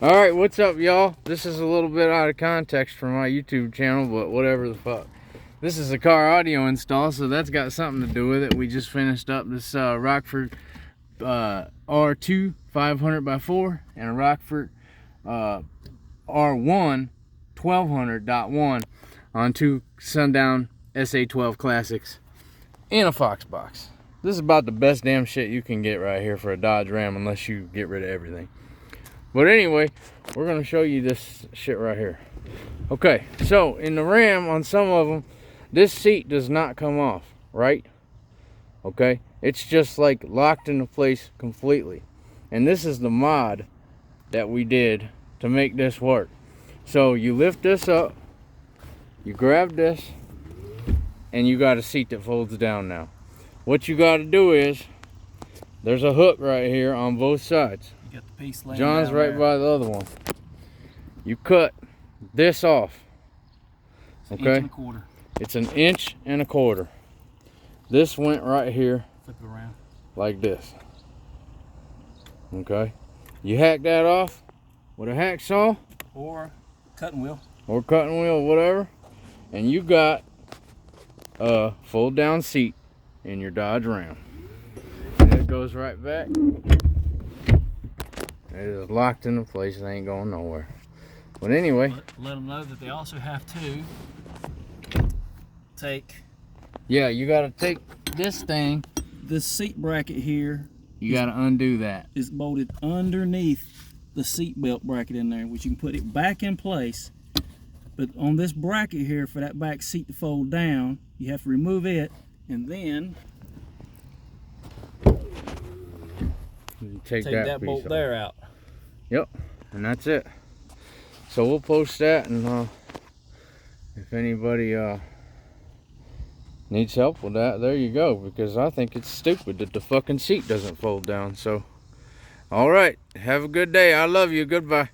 Alright, what's up, y'all? This is a little bit out of context for my YouTube channel, but whatever the fuck. This is a car audio install, so that's got something to do with it. We just finished up this Rockford R2 500x4 and a Rockford R1 1200.1 on two Sundown SA12 Classics in a Fox box. This is about the best damn shit you can get right here for a Dodge Ram, unless you get rid of everything. But anyway, we're going to show you this shit right here. Okay, so in the Ram, on some of them, this seat does not come off, right? Okay, it's just like locked into place completely. And this is the mod that we did to make this work. So you lift this up, you grab this, and you got a seat that folds down now. What you got to do is, there's a hook right here on both sides. You got the piece laying John's down right there. by the other one. You cut this off. Okay? It's 1.25 inches. This went right here. Flip it around. Like this. Okay? You hack that off with a hacksaw. Or cutting wheel. Or cutting wheel, whatever. And you got a fold down seat in your Dodge Ram. And it goes right back. It is locked into place. It ain't going nowhere. But anyway. Let them know that they also have to take. Yeah, you got to take this thing. This seat bracket here. You got to undo that. Is bolted underneath the seat belt bracket in there, which you can put it back in place. But on this bracket here, for that back seat to fold down, you have to remove it, and then you take that bolt off. there out. Yep, and that's it. So we'll post that, and if anybody needs help with that, there you go, because I think it's stupid that the fucking seat doesn't fold down. So all right, have a good day. I love you. Goodbye.